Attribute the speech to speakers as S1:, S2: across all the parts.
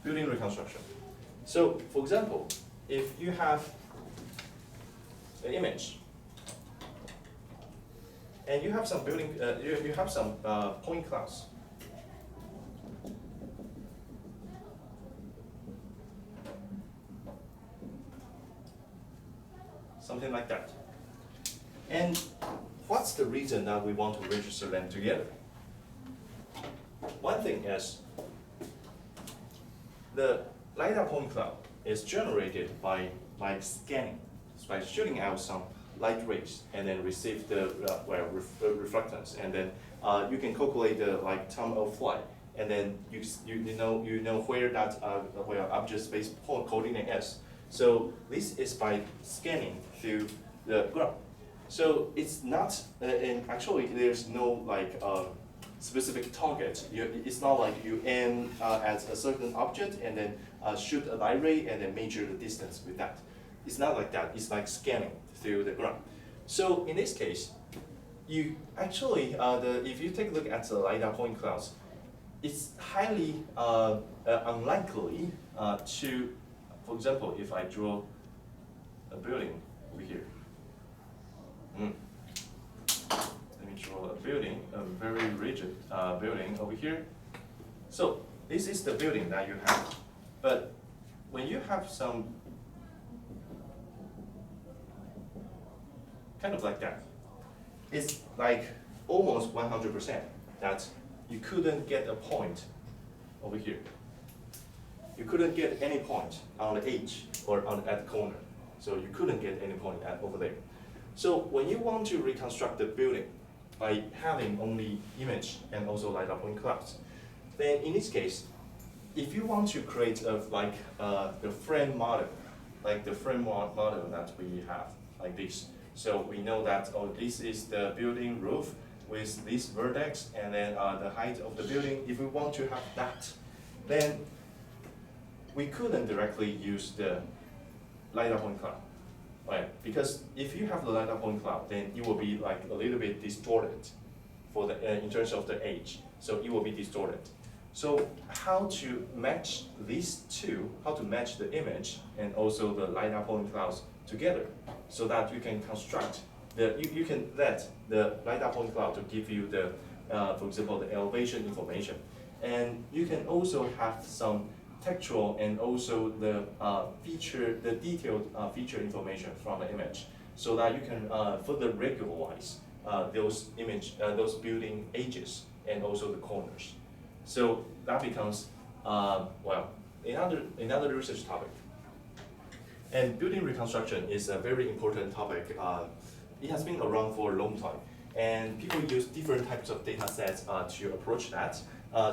S1: building reconstruction. So, for example, if you have an image and you have some building, you have some point clouds. Something like that. And what's the reason that we want to register them together? One thing is the LiDAR point cloud is generated by scanning, by shooting out some light rays and then receive the reflectance, and then you can calculate the time of flight, and then you know where that where object space point coordinate is. So this is by scanning through the ground. So it's not, and actually there's no specific target. It's not like you aim at a certain object and then shoot a light ray and then measure the distance with that. It's not like that. It's like scanning through the ground. So in this case, you actually, if you take a look at the LiDAR point clouds, it's highly unlikely to, for example, if I draw a building over here. Let me draw a building, a very rigid building over here. So this is the building that you have. But when you have some kind of like that, it's like almost 100% that you couldn't get a point over here. You couldn't get any point on the edge or at the corner. So you couldn't get any point over there. So when you want to reconstruct the building by having only image and also LiDAR point clouds, then in this case, if you want to create the frame model, like the frame model that we have, like this. So we know that this is the building roof with this vertex and then the height of the building. If we want to have that, then we couldn't directly use the LiDAR point cloud, right? Because if you have the LiDAR point cloud, then it will be like a little bit distorted for the in terms of the age. So it will be distorted. So how to match these two? How to match the image and also the LiDAR point clouds together, so that you can construct you can let the LiDAR point cloud to give you the, for example, the elevation information, and you can also have some textual and also the detailed feature information from the image, so that you can further regularize those building edges and also the corners. So that becomes another research topic. And building reconstruction is a very important topic. It has been around for a long time, and people use different types of data sets to approach that.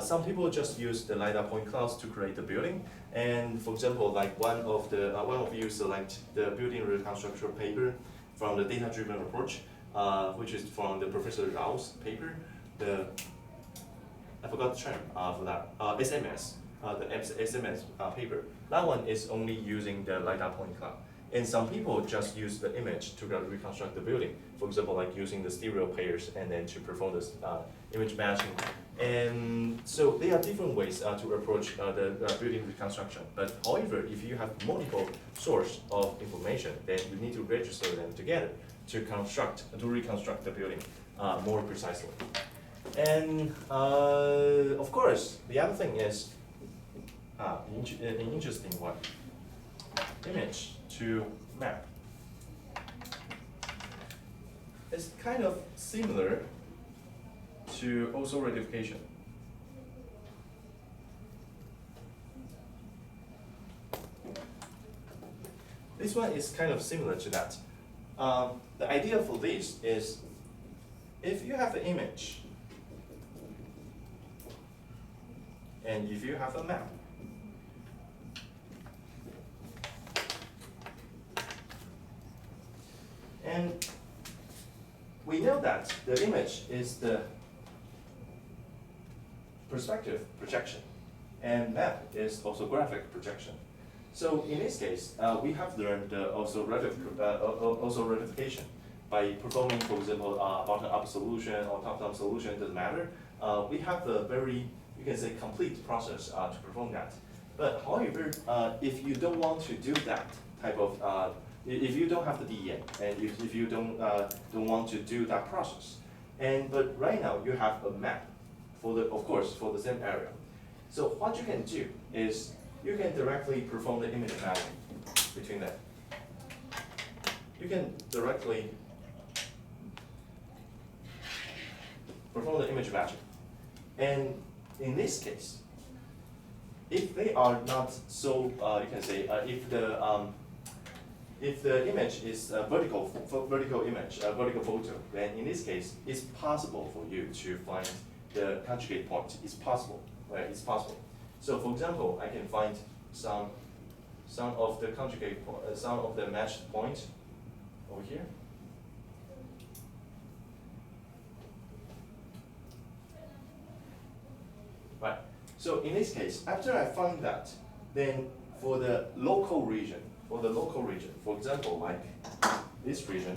S1: Some people just use the LiDAR point clouds to create the building, and for example, like one of you select the building reconstruction paper from the data-driven approach, which is from the Professor Rao's paper. I forgot the term for that. SMS, the SMS paper. That one is only using the LiDAR point cloud. And some people just use the image to reconstruct the building. For example, like using the stereo pairs and then to perform this image matching. And so there are different ways to approach the building reconstruction. But however, if you have multiple sources of information, then you need to register them together to reconstruct the building more precisely. And of course, the other thing is an interesting one: image to map. It's kind of similar to also rectification. This one is kind of similar to that. The idea for this is, if you have an image and if you have a map, and we know that the image is the perspective projection, and map is also graphic projection. So in this case, we have learned also rectification by performing, for example, bottom-up solution or top-down solution, doesn't matter. We have a very, you can say, complete process to perform that. But however, if you don't want to do that type of, if you don't have the DEN, and if you don't want to do that process, but right now you have a map for the, of course, for the same area. So what you can do is you can directly perform the image matching between them. You can directly perform the image matching. And in this case, if they are not so, you can say, if the image is a vertical image, a vertical photo, then in this case, it's possible for you to find the conjugate point. It's possible, right? It's possible. So for example, I can find some of the conjugate, some of the matched points over here. Right. So in this case, after I find that, then for the local region, for example, like this region,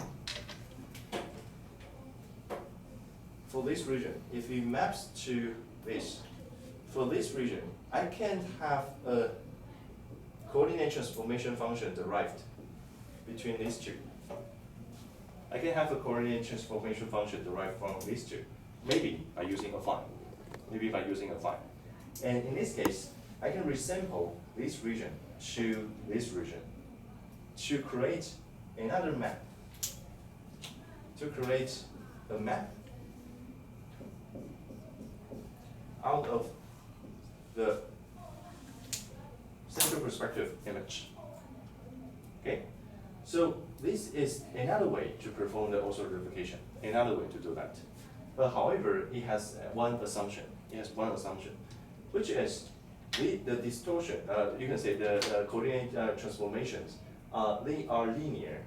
S1: for this region, if it maps to this, for this region, I can have a coordinate transformation function derived between these two. I can have a coordinate transformation function derived from these two, maybe by using a phi. And in this case, I can resample this region to this region to create another map. To create a map out of the central perspective image. Okay? So this is another way to perform the auto-replication, another way to do that. But however, it has one assumption. Which is the distortion, you can say the coordinate transformations, they are linear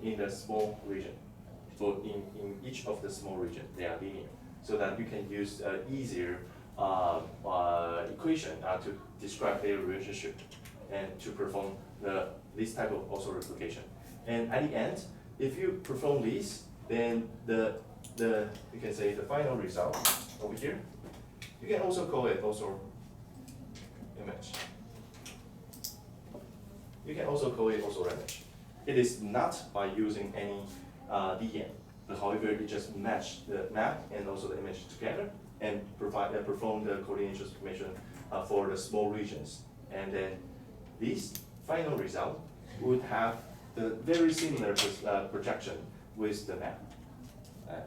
S1: in the small region. So in each of the small region, they are linear. So that you can use easier equation to describe their relationship and to perform this type of auto replication. And at the end, if you perform this, then you can say the final result over here, you can also call it also image. You can also call it also image. It is not by using any DEN, but however, you just match the map and also the image together and perform the coordinate transformation for the small regions. And then this final result would have the very similar projection with the map.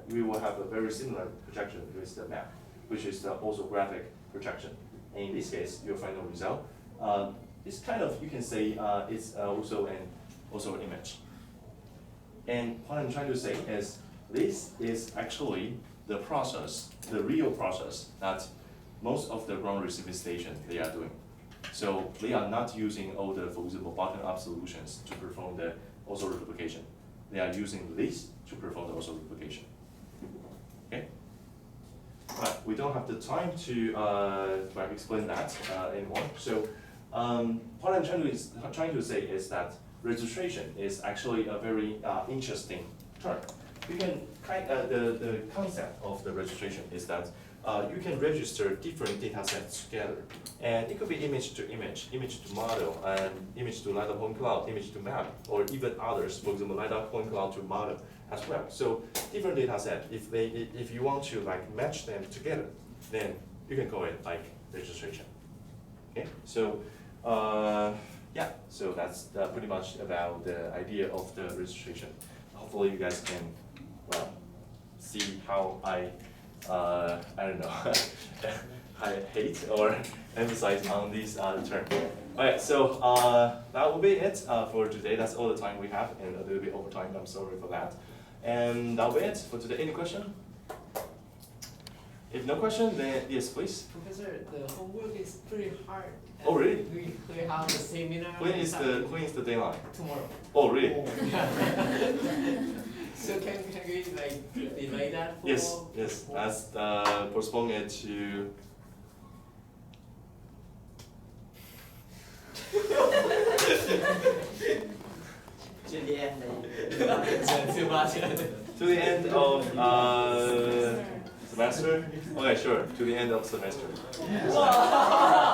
S1: We will have a very similar projection with the map, which is the orthographic projection. And in this case, your final result is kind of, you can say, it's also an image. And what I'm trying to say is, this is actually the process, the real process that most of the ground receiving stations they are doing. So they are not using all the, for example, bottom-up solutions to perform the auto replication. They are using this to perform the auto replication. Okay. But we don't have the time to explain that anymore. So what I'm trying to say is that registration is actually a very interesting term. You can the concept of the registration is that you can register different data sets together, and it could be image to image, image to model, and image to LiDAR point cloud, image to map, or even others. For example, LiDAR point cloud to model as well. So different data set. If you want to match them together, then you can call it registration. Okay. So yeah. So that's pretty much about the idea of the registration. Hopefully, you guys can see how I don't know, I hate or emphasize on this term. Alright, so that will be it for today. That's all the time we have, and a little bit over time. I'm sorry for that. And that will be it for today. Any question? If no question, then yes, please.
S2: Professor, the homework is pretty hard.
S1: Oh, really?
S2: We have the seminar.
S1: When is the deadline?
S2: Tomorrow.
S1: Oh, really?
S2: Oh. So can we delay that for?
S1: Yes. Let's postpone it to.
S2: To the end.
S1: To the end of semester? Okay, sure. To the end of semester.
S2: Wow.